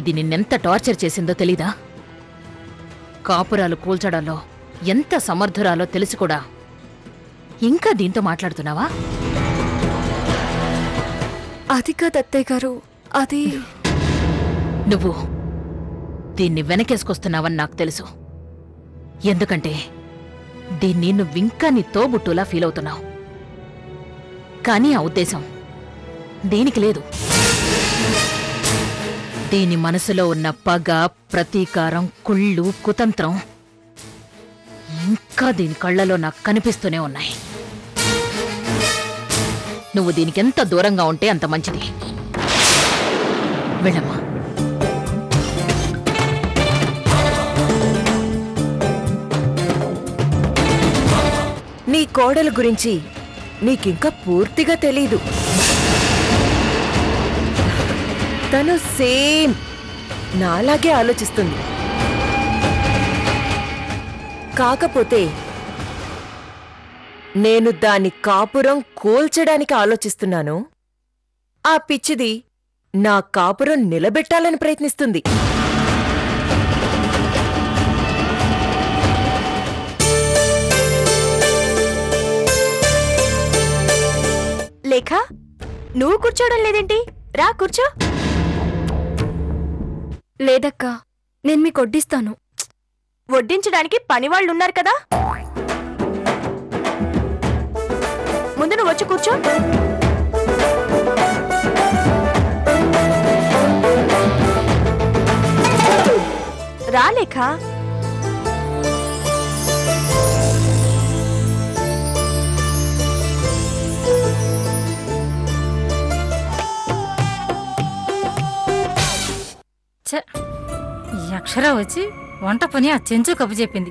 ఇది నిన్నెంత టార్చర్ చేసిందో తెలీదా? కాపురాలు కూల్చడంలో ఎంత సమర్థురాలో తెలిసి కూడా ఇంకా దీంతో మాట్లాడుతున్నావా? అది కాదు అత్తయ్య గారు, అది నువ్వు దీన్ని వెనకేసుకొస్తున్నావని నాకు తెలుసు. ఎందుకంటే దీన్ని నువ్వింకా నీ తోబుట్టులా ఫీల్ అవుతున్నావు. కానీ ఆ ఉద్దేశం దీనికి లేదు. దీని మనసులో ఉన్న పగ, ప్రతీకారం, కుళ్ళు, కుతంత్రం ఇంకా దీని కళ్ళలో నాకు కనిపిస్తూనే ఉన్నాయి. నువ్వు దీనికెంత దూరంగా ఉంటే అంత మంచిది. వెళ్ళమ్మా. నీ కోడల గురించి నీకింకా పూర్తిగా తెలీదు. తను సేమ్ నాలాగే ఆలోచిస్తుంది. కాకపోతే నేను దాని కాపురం కూల్చడానికి ఆలోచిస్తున్నాను. ఆ పిచ్చిది నా కాపురం నిలబెట్టాలని ప్రయత్నిస్తుంది. లేఖ, నువ్వు కూర్చోవడం లేదేంటి? రా కూర్చో. లేదక్కా, నేను మీకు వడ్డిస్తాను. వడ్డించడానికి పనివాళ్ళున్నారు కదా, ముందు నువ్వు వచ్చి కూర్చో. రా లేఖ. ఈ అక్షర వచ్చి వంట పని ఆ చెంచు కప్పు చెప్పింది.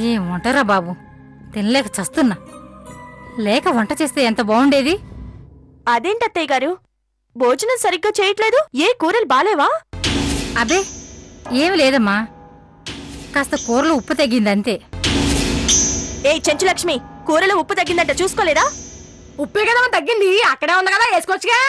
ఏం వంటరా బాబు, తినలేక చస్తున్నా. లేక వంట చేస్తే ఎంత బాగుండేది. అదేంటత్తయ్య గారు, భోజనం సరిగ్గా చేయట్లేదు? ఏ కూరలు బాలేవా? అబే ఏమి లేదమ్మా, కాస్త కూరలో ఉప్పు తగ్గిందంతే. ఏ చెంచులక్ష్మి, కూరలో ఉప్పు తగ్గిందంట చూసుకోలేదా? ఉప్పే కదా తగ్గింది, అక్కడే ఉంది కదా, వేసుకోవచ్చుగా.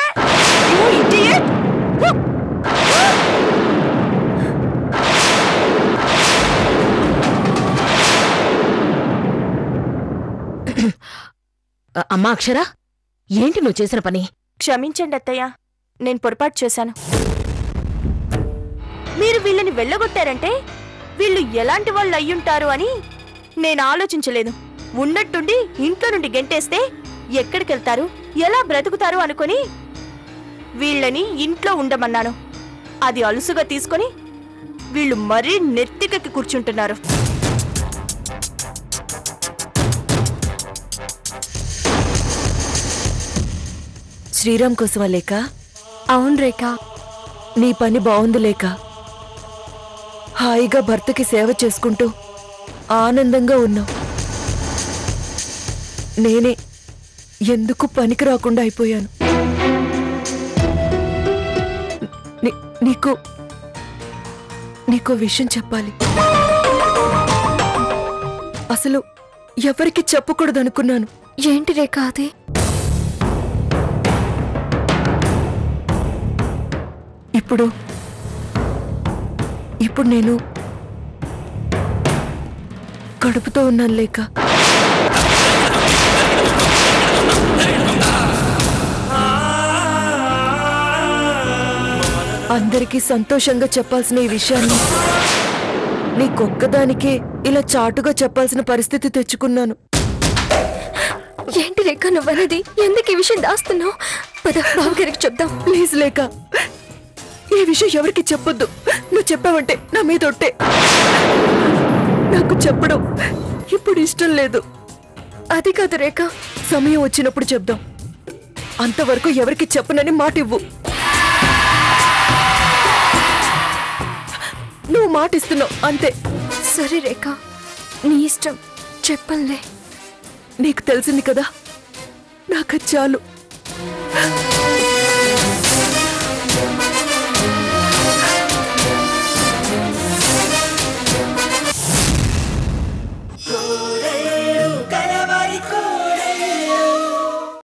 అమ్మా అక్షర, ఏంటి నువ్వు చేసిన పని? క్షమించండి అత్తయ్య, నేను పొరపాటు చేశాను. మీరు వీళ్ళని వెళ్ళగొట్టారంటే వీళ్ళు ఎలాంటి వాళ్ళు అయ్యుంటారు అని నేను ఆలోచించలేదు. ఉన్నట్టుండి ఇంట్లో నుండి గెంటేస్తే ఎక్కడికెళ్తారు, ఎలా బ్రతుకుతారు అనుకుని వీళ్ళని ఇంట్లో ఉండమన్నాను. అది అలుసుగా తీసుకొని వీళ్ళు మరీ నెత్తికెక్కి కూర్చుంటున్నారు. శ్రీరామ్ కోసమా లేక? అవును రేఖ, నీ పని బావుంది లేక. హాయిగా భర్తకి సేవ చేసుకుంటూ ఆనందంగా ఉన్నావు. నేనే ఎందుకు పనికి రాకుండా అయిపోయాను. నీకో విషయం చెప్పాలి. అసలు ఎవరికి చెప్పకూడదనుకున్నాను. ఏంటి రేఖ అది? ఇప్పుడు నేను కడుపుతో ఉన్నాను లేక. అందరికీ సంతోషంగా చెప్పాల్సిన ఈ విషయాన్ని నీకొక్కదానికే ఇలా చాటుగా చెప్పాల్సిన పరిస్థితి తెచ్చుకున్నాను. ఏంటి రేఖ నువ్వనేది? ఎందుకు ఈ విషయం దాస్తున్నావు? పద బావగారికి చెప్దాం. ప్లీజ్ లేక, ఈ విషయం ఎవరికి చెప్పొద్దు. నువ్వు చెప్పావంటే నా మీద ఒట్టే. నాకు చెప్పడం ఇప్పుడు ఇష్టం లేదు. అది కాదు రేఖ, సమయం వచ్చినప్పుడు చెప్దాం. అంతవరకు ఎవరికి చెప్పనని మాట ఇవ్వు. నువ్వు మాటిస్తున్నావు అంతే. సరే రేఖ, నీ ఇష్టం, చెప్పంలే. నీకు తెలిసింది కదా, నాకు చాలు.